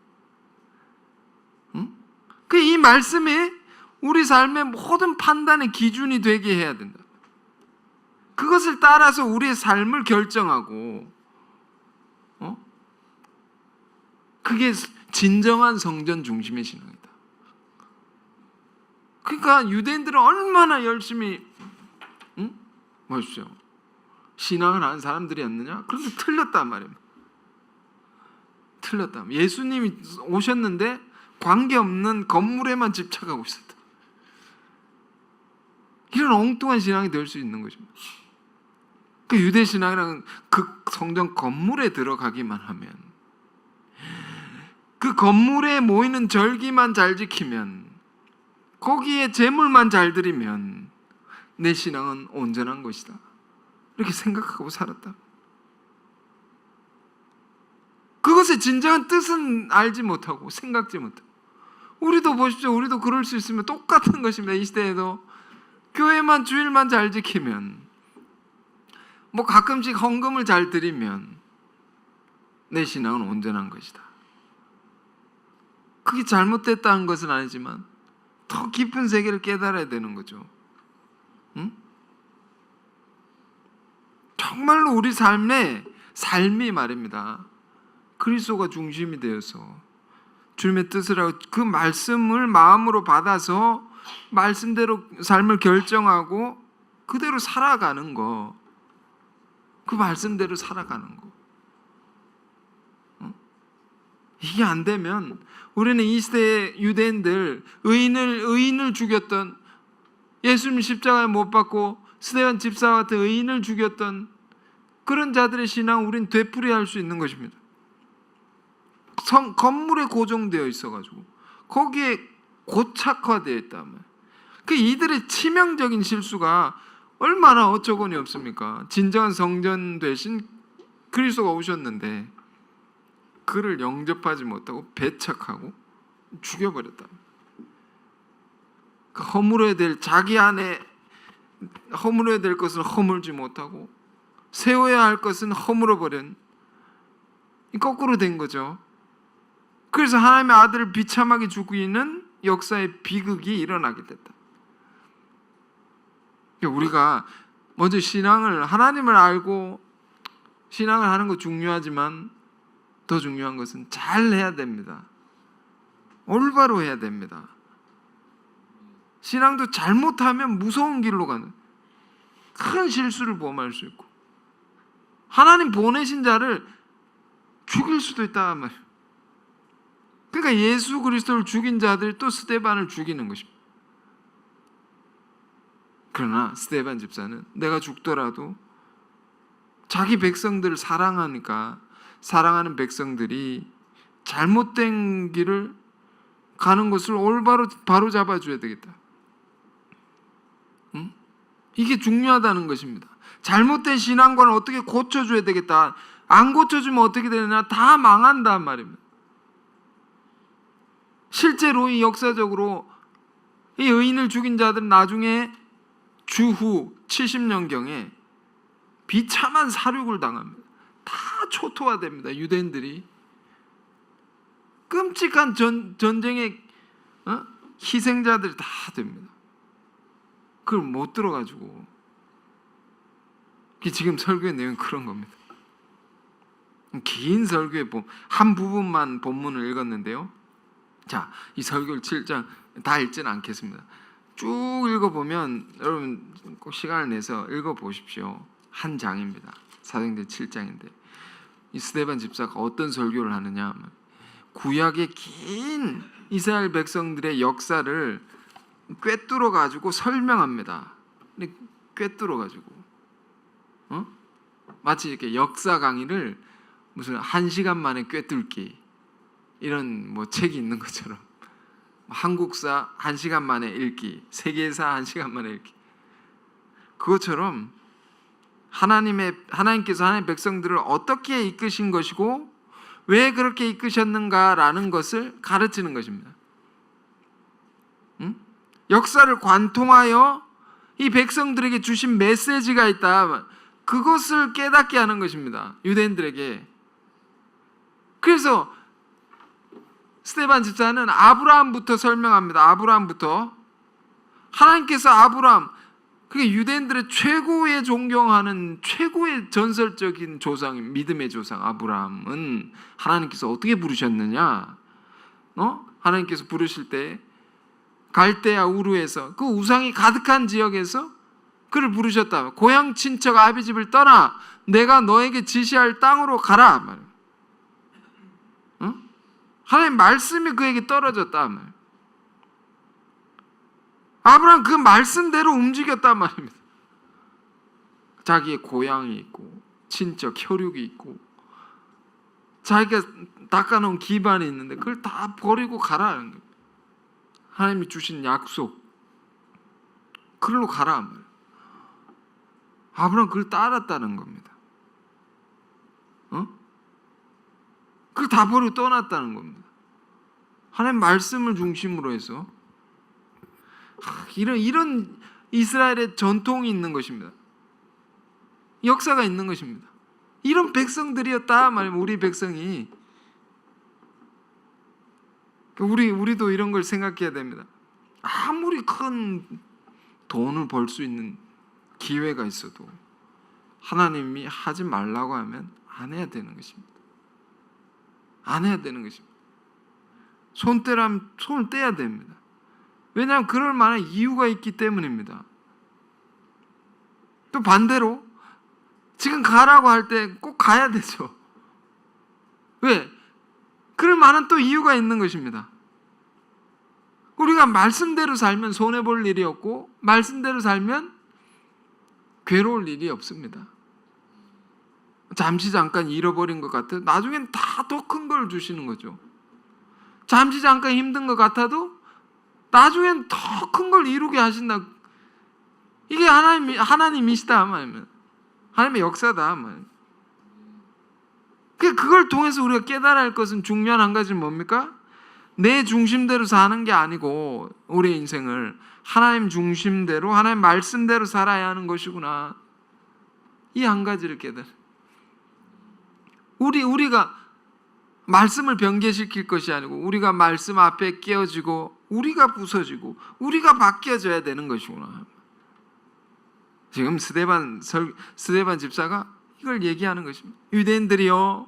이 말씀이 우리 삶의 모든 판단의 기준이 되게 해야 된다. 그것을 따라서 우리의 삶을 결정하고, 그게 진정한 성전 중심의 신앙이다. 그러니까 유대인들은 얼마나 열심히 보십시오. 신앙을 하는 사람들이었느냐? 그런데 틀렸단 말입니다. 틀렸다. 예수님이 오셨는데 관계없는 건물에만 집착하고 있었다. 이런 엉뚱한 신앙이 될 수 있는 것입니다. 그 유대 신앙이란 그 성전 건물에 들어가기만 하면, 그 건물에 모이는 절기만 잘 지키면, 거기에 제물만 잘 드리면 내 신앙은 온전한 것이다. 이렇게 생각하고 살았다. 그것의 진정한 뜻은 알지 못하고 생각지 못하고. 우리도 보십시오. 우리도 그럴 수 있으면 똑같은 것입니다. 이 시대에도 교회만 주일만 잘 지키면, 뭐 가끔씩 헌금을 잘 드리면 내 신앙은 온전한 것이다. 그게 잘못됐다는 것은 아니지만 더 깊은 세계를 깨달아야 되는 거죠. 정말로 우리 삶이 말입니다. 그리스도가 중심이 되어서 주님의 뜻을 하고 그 말씀을 마음으로 받아서 말씀대로 삶을 결정하고 그대로 살아가는 거, 그 말씀대로 살아가는 거. 이게 안 되면 우리는 이 시대의 유대인들, 의인을 죽였던, 예수님 십자가에 못 박고 스데반 집사와 같은 의인을 죽였던 그런 자들의 신앙 우리는 되풀이할 수 있는 것입니다. 건물에 고정되어 있어가지고 거기에 고착화되어 있다면, 그 이들의 치명적인 실수가 얼마나 어처구니 없습니까? 진정한 성전 되신 그리스도가 오셨는데 그를 영접하지 못하고 배척하고 죽여버렸다. 허물어야 될, 자기 안에 허물어야 될 것은 허물지 못하고 세워야 할 것은 허물어버린, 거꾸로 된 거죠. 그래서 하나님의 아들을 비참하게 죽이는 역사의 비극이 일어나게 됐다. 우리가 먼저 신앙을, 하나님을 알고 신앙을 하는 거 중요하지만 더 중요한 것은 잘 해야 됩니다. 올바로 해야 됩니다. 신앙도 잘못하면 무서운 길로 가는, 큰 실수를 범할 수 있고 하나님 보내신 자를 죽일 수도 있다 말이에요. 그러니까 예수 그리스도를 죽인 자들이 또 스데반을 죽이는 것입니다. 그러나 스데반 집사는 내가 죽더라도 자기 백성들을 사랑하니까 사랑하는 백성들이 잘못된 길을 가는 것을 올바로 바로 잡아줘야 되겠다. 이게 중요하다는 것입니다. 잘못된 신앙관을 어떻게 고쳐줘야 되겠다. 안 고쳐주면 어떻게 되느냐, 다 망한단 말입니다. 실제로 이 역사적으로 이 의인을 죽인 자들은 나중에 주후 70년경에 비참한 사륙을 당합니다. 다 초토화됩니다. 유대인들이 끔찍한 전쟁의 희생자들이 다 됩니다. 그걸 못 들어가지고, 지금 설교의 내용은 그런 겁니다. 긴 설교의 한 부분만 본문을 읽었는데요. 자, 이 설교를 7장 다 읽지는 않겠습니다. 쭉 읽어보면 여러분 꼭 시간을 내서 읽어보십시오. 한 장입니다. 사도행전 7장인데 이 스데반 집사가 어떤 설교를 하느냐 하면 구약의 긴 이스라엘 백성들의 역사를 꿰뚫어 가지고 설명합니다. 꿰뚫어 가지고 마치 이렇게 역사 강의를 무슨 1시간 만에 꿰뚫기 이런 뭐 책이 있는 것처럼 한국사 1시간 만에 읽기, 세계사 1시간 만에 읽기, 그것처럼 하나님께서 하나님의 백성들을 어떻게 이끄신 것이고 왜 그렇게 이끄셨는가라는 것을 가르치는 것입니다. 역사를 관통하여 이 백성들에게 주신 메시지가 있다. 그것을 깨닫게 하는 것입니다. 유대인들에게. 그래서 스데반 집사는 아브라함부터 설명합니다. 아브라함부터. 하나님께서 아브라함, 그게 유대인들의 최고의 존경하는 최고의 전설적인 조상, 믿음의 조상 아브라함은 하나님께서 어떻게 부르셨느냐? 하나님께서 부르실 때 갈대아 우르에서 그 우상이 가득한 지역에서 그를 부르셨다. 고향 친척 아비 집을 떠나 내가 너에게 지시할 땅으로 가라. 하나님 말씀이 그에게 떨어졌다. 아브라함 그 말씀대로 움직였단 말입니다. 자기의 고향이 있고 친척 혈육이 있고 자기가 닦아놓은 기반이 있는데 그걸 다 버리고 가라는 거예요. 하나님이 주신 약속 그걸로 가라. 아브라함 그걸 따랐다는 겁니다. 그걸 다 버리고 떠났다는 겁니다. 하나님 말씀을 중심으로 해서 이런 이스라엘의 전통이 있는 것입니다. 역사가 있는 것입니다. 이런 백성들이었다 말이면 우리 백성이 우리도 이런 걸 생각해야 됩니다. 아무리 큰 돈을 벌 수 있는 기회가 있어도 하나님이 하지 말라고 하면 안 해야 되는 것입니다. 안 해야 되는 것입니다. 손 떼라면 손을 떼야 됩니다. 왜냐하면 그럴 만한 이유가 있기 때문입니다. 또 반대로 지금 가라고 할 때 꼭 가야 되죠. 왜? 그럴 만한 또 이유가 있는 것입니다. 우리가 말씀대로 살면 손해볼 일이 없고 말씀대로 살면 괴로울 일이 없습니다. 잠시 잠깐 잃어버린 것 같아도 나중엔 다 더 큰 걸 주시는 거죠. 잠시 잠깐 힘든 것 같아도 나중엔 더 큰 걸 이루게 하신다. 이게 하나님이시다 말이면 하나님의 역사다 말이면. 그걸 통해서 우리가 깨달아야 할 것은 중요한 한 가지는 뭡니까? 내 중심대로 사는 게 아니고 우리의 인생을 하나님 중심대로 하나님 말씀대로 살아야 하는 것이구나. 이 한 가지를 깨달아. 우리가 말씀을 변개시킬 것이 아니고 우리가 말씀 앞에 깨어지고 우리가 부서지고 우리가 바뀌어져야 되는 것이구나. 지금 스데반 집사가 이걸 얘기하는 것입니다. 유대인들이요,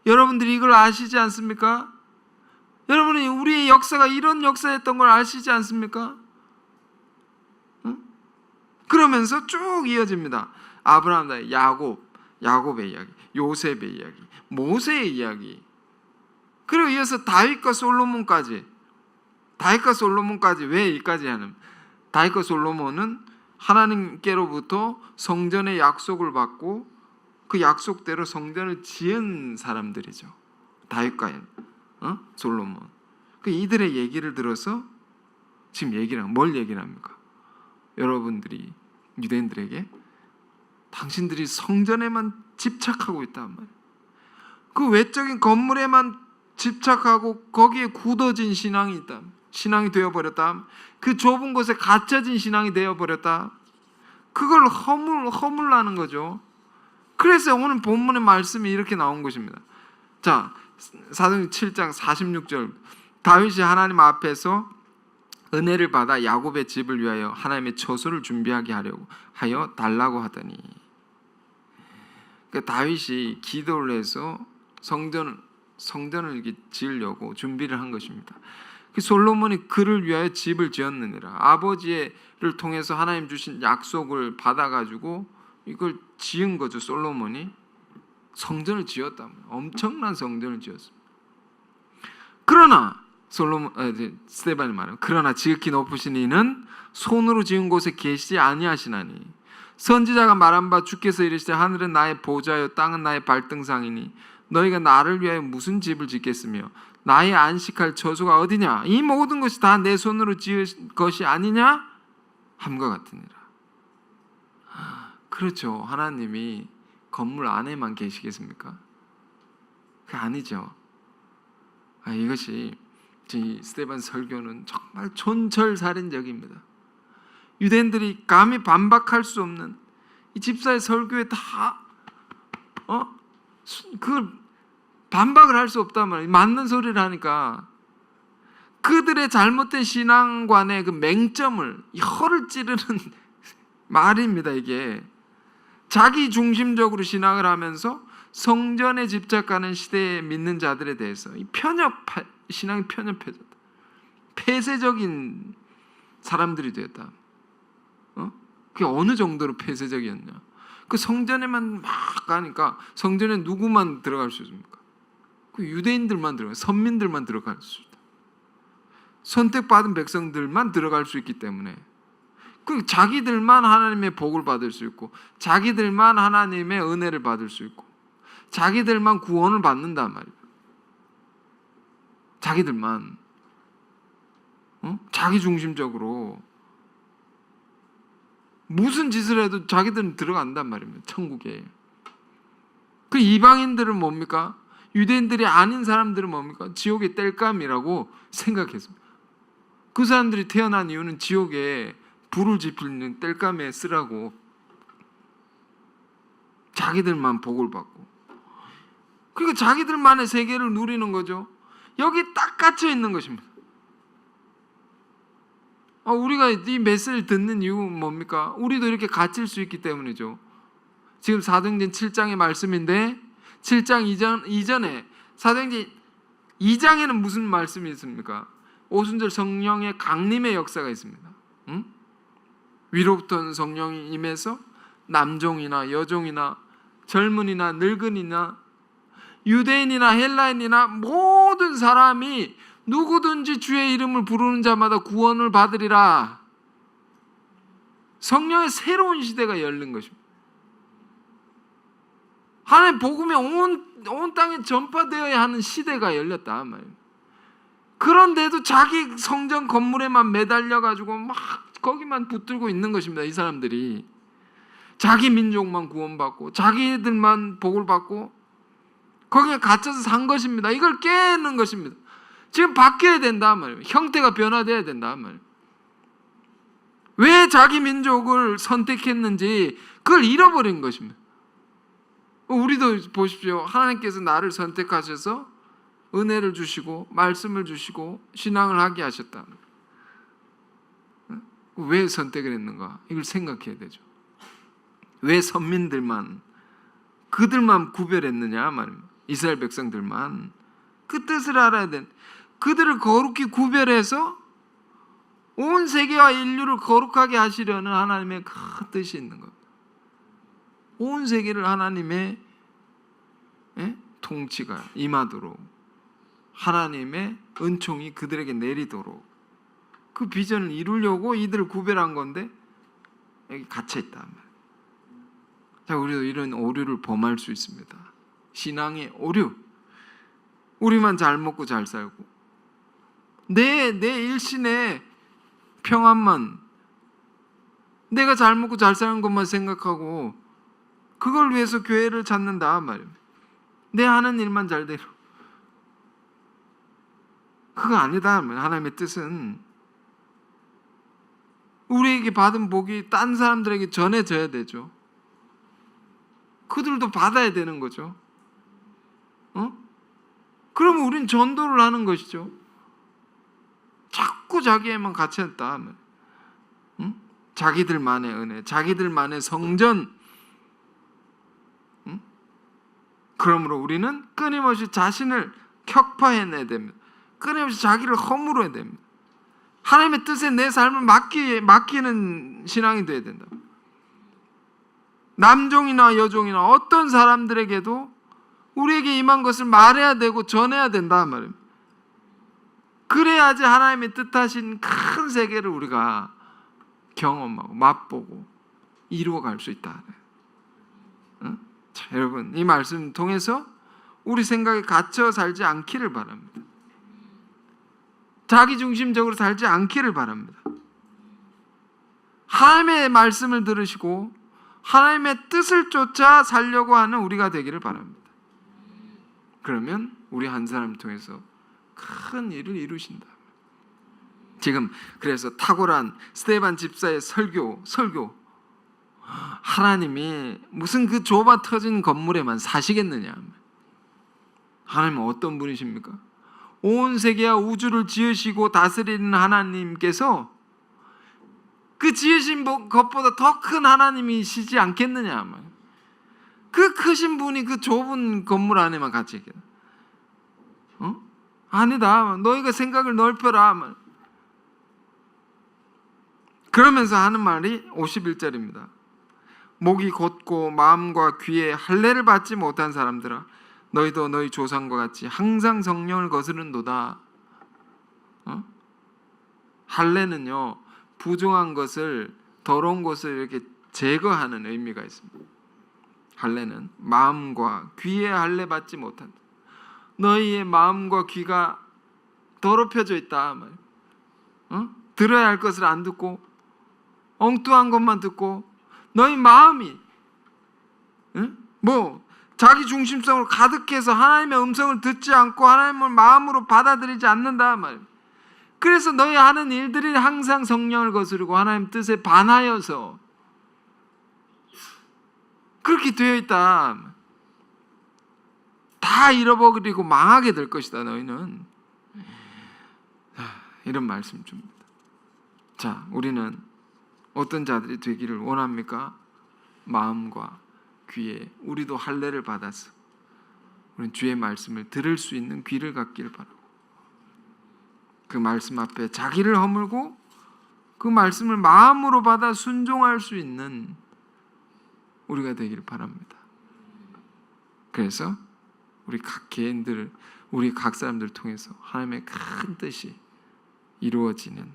여러분들이 이걸 아시지 않습니까? 여러분이 우리의 역사가 이런 역사였던 걸 아시지 않습니까? 그러면서 쭉 이어집니다. 아브라함, 야곱의 이야기, 요셉의 이야기, 모세의 이야기, 그리고 이어서 다윗과 솔로몬까지 왜 여기까지 하는? 다윗과 솔로몬은 하나님께로부터 성전의 약속을 받고 그 약속대로 성전을 지은 사람들이죠. 다윗과 솔로몬. 이들의 얘기를 들어서 지금 뭘 얘기를 합니까? 여러분들이 유대인들에게 당신들이 성전에만 집착하고 있단 말이에요. 그 외적인 건물에만 집착하고 거기에 굳어진 신앙이 있다. 신앙이 되어버렸다. 그 좁은 곳에 갇혀진 신앙이 되어버렸다. 그걸 허물라는 거죠. 그래서 오늘 본문의 말씀이 이렇게 나온 것입니다. 자, 사도행전 7장 46절, 다윗이 하나님 앞에서 은혜를 받아 야곱의 집을 위하여 하나님의 처소를 준비하게 하여 달라고 하더니, 그러니까 다윗이 기도를 해서 성전을 이렇게 지으려고 준비를 한 것입니다. 솔로몬이 그를 위하여 집을 지었느니라. 아버지를 통해서 하나님 주신 약속을 받아가지고 이걸 지은 거죠. 솔로몬이 성전을 지었다. 엄청난 성전을 지었습니다. 그러나 스데반이 말하면, 그러나 지극히 높으신 이는 손으로 지은 곳에 계시지 아니하시나니 선지자가 말한 바 주께서 이르시되 하늘은 나의 보좌요 땅은 나의 발등상이니 너희가 나를 위하여 무슨 집을 짓겠으며 나의 안식할 처소가 어디냐? 이 모든 것이 다 내 손으로 지은 것이 아니냐? 함과 같으니라. 그렇죠. 하나님이 건물 안에만 계시겠습니까? 그게 아니죠. 이것이 이 스데반 설교는 정말 촌철살인적입니다. 유대인들이 감히 반박할 수 없는 이 집사의 설교에 다 그걸 반박을 할 수 없단 말이에요. 맞는 소리를 하니까 그들의 잘못된 신앙관의 그 맹점을 혀를 찌르는 말입니다. 이게 자기 중심적으로 신앙을 하면서 성전에 집착하는 시대에 믿는 자들에 대해서 신앙이 편협해졌다. 폐쇄적인 사람들이 되었다. 그게 어느 정도로 폐쇄적이었냐? 그 성전에만 막 가니까 성전에 누구만 들어갈 수 있습니까? 그 유대인들만 선민들만 들어갈 수 있다. 선택받은 백성들만 들어갈 수 있기 때문에 그 자기들만 하나님의 복을 받을 수 있고 자기들만 하나님의 은혜를 받을 수 있고 자기들만 구원을 받는단 말이에요. 자기들만 자기 중심적으로 무슨 짓을 해도 자기들은 들어간단 말입니다. 천국에. 그 이방인들은 뭡니까? 유대인들이 아닌 사람들은 뭡니까? 지옥의 땔감이라고 생각했습니다. 그 사람들이 태어난 이유는 지옥에 불을 지피는 땔감에 쓰라고 자기들만 복을 받고 그러니까 자기들만의 세계를 누리는 거죠. 여기 딱 갇혀 있는 것입니다. 우리가 이 메시지를 듣는 이유는 뭡니까? 우리도 이렇게 갇힐 수 있기 때문이죠. 지금 사도행전 7장의 말씀인데 7장 이전에 사도행전 2장에는 무슨 말씀이 있습니까? 오순절 성령의 강림의 역사가 있습니다. 위로부터 성령이 임해서 남종이나 여종이나 젊은이나 늙은이나 유대인이나 헬라인이나 모든 사람이 누구든지 주의 이름을 부르는 자마다 구원을 받으리라. 성령의 새로운 시대가 열린 것입니다. 하나님 복음이 온 땅에 전파되어야 하는 시대가 열렸다 말이에요. 그런데도 자기 성전 건물에만 매달려가지고 막 거기만 붙들고 있는 것입니다. 이 사람들이 자기 민족만 구원받고 자기들만 복을 받고 거기에 갇혀서 산 것입니다. 이걸 깨는 것입니다. 지금 바뀌어야 된다 말이에요. 형태가 변화되어야 된다 말이에요. 왜 자기 민족을 선택했는지 그걸 잃어버린 것입니다. 우리도 보십시오. 하나님께서 나를 선택하셔서 은혜를 주시고 말씀을 주시고 신앙을 하게 하셨다. 왜 선택을 했는가? 이걸 생각해야 되죠. 왜 선민들만 그들만 구별했느냐 말입니다. 이스라엘 백성들만 그 뜻을 알아야 돼. 그들을 거룩히 구별해서 온 세계와 인류를 거룩하게 하시려는 하나님의 큰 뜻이 있는 겁니다. 온 세계를 하나님의 통치가 임하도록 하나님의 은총이 그들에게 내리도록 그 비전을 이루려고 이들을 구별한 건데 여기 갇혀있다. 자, 우리도 이런 오류를 범할 수 있습니다. 신앙의 오류. 우리만 잘 먹고 잘 살고 내 일신의 평안만 내가 잘 먹고 잘 사는 것만 생각하고 그걸 위해서 교회를 찾는다 말입니다. 내 하는 일만 잘 되려. 그거 아니다. 하나님의 뜻은 우리에게 받은 복이 딴 사람들에게 전해져야 되죠. 그들도 받아야 되는 거죠. 그러면 우린 전도를 하는 것이죠. 자꾸 자기에만 갇혔다 하면 자기들만의 은혜, 자기들만의 성전. 그러므로 우리는 끊임없이 자신을 격파해내야 됩니다. 끊임없이 자기를 허물어야 됩니다. 하나님의 뜻에 내 삶을 맡기는 신앙이 되어야 된다. 남종이나 여종이나 어떤 사람들에게도 우리에게 임한 것을 말해야 되고 전해야 된다 말입니다. 그래야지 하나님의 뜻하신 큰 세계를 우리가 경험하고 맛보고 이루어갈 수 있다. 자, 여러분, 이 말씀 통해서 우리 생각에 갇혀 살지 않기를 바랍니다. 자기중심적으로 살지 않기를 바랍니다. 하나님의 말씀을 들으시고 하나님의 뜻을 쫓아 살려고 하는 우리가 되기를 바랍니다. 그러면 우리 한 사람 통해서 큰 일을 이루신다. 지금 그래서 탁월한 스데반 집사의 설교, 하나님이 무슨 그 좁아 터진 건물에만 사시겠느냐. 하나님은 어떤 분이십니까? 온 세계와 우주를 지으시고 다스리는 하나님께서 그 지으신 것보다 더 큰 하나님이시지 않겠느냐. 그 크신 분이 그 좁은 건물 안에만 갇혀 있겠다. 아니다. 너희가 생각을 넓혀라. 그러면서 하는 말이 51절입니다. 목이 곧고 마음과 귀에 할례를 받지 못한 사람들아, 너희도 너희 조상과 같이 항상 성령을 거스른도다. 할례는요, 부정한 것을, 더러운 것을 이렇게 제거하는 의미가 있습니다. 할례는 마음과 귀에 할례 받지 못한다. 너희의 마음과 귀가 더럽혀져 있다. 들어야 할 것을 안 듣고 엉뚱한 것만 듣고 너희 마음이 자기 중심성으로 가득해서 하나님의 음성을 듣지 않고 하나님을 마음으로 받아들이지 않는다 말이에요. 그래서 너희 하는 일들이 항상 성령을 거스르고 하나님 뜻에 반하여서 그렇게 되어 있다. 다 잃어버리고 망하게 될 것이다 너희는. 이런 말씀 줍니다. 자, 우리는 어떤 자들이 되기를 원합니까? 마음과 귀에 우리도 할례를 받아서 우리는 주의 말씀을 들을 수 있는 귀를 갖기를 바라고, 그 말씀 앞에 자기를 허물고 그 말씀을 마음으로 받아 순종할 수 있는 우리가 되기를 바랍니다. 그래서 우리 각 개인들, 우리 각 사람들을 통해서 하나님의 큰 뜻이 이루어지는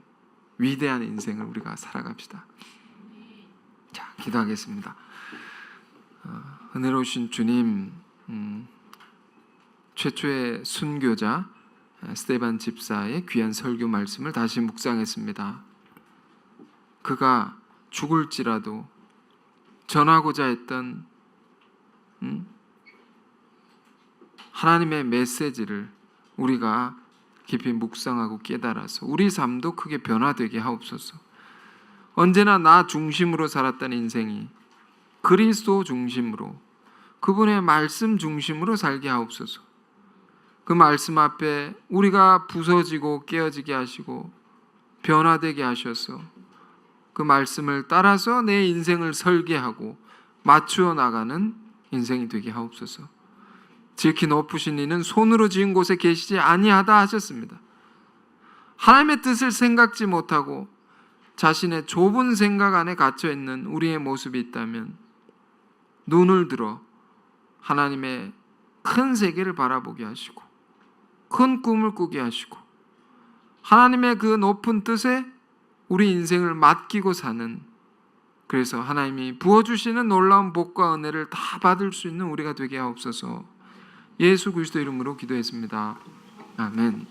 위대한 인생을 우리가 살아갑시다. 자, 기도하겠습니다. 은혜로우신 주님, 최초의 순교자 스데반 집사의 귀한 설교 말씀을 다시 묵상했습니다. 그가 죽을지라도 전하고자 했던 하나님의 메시지를 우리가 깊이 묵상하고 깨달아서 우리 삶도 크게 변화되게 하옵소서. 언제나 나 중심으로 살았던 인생이 그리스도 중심으로, 그분의 말씀 중심으로 살게 하옵소서. 그 말씀 앞에 우리가 부서지고 깨어지게 하시고 변화되게 하셔서 그 말씀을 따라서 내 인생을 설계하고 맞추어 나가는 인생이 되게 하옵소서. 지극히 높으신 이는 손으로 지은 곳에 계시지 아니하다 하셨습니다. 하나님의 뜻을 생각지 못하고 자신의 좁은 생각 안에 갇혀 있는 우리의 모습이 있다면 눈을 들어 하나님의 큰 세계를 바라보게 하시고 큰 꿈을 꾸게 하시고 하나님의 그 높은 뜻에 우리 인생을 맡기고 사는, 그래서 하나님이 부어주시는 놀라운 복과 은혜를 다 받을 수 있는 우리가 되게 하옵소서. 예수 그리스도 이름으로 기도했습니다. 아멘.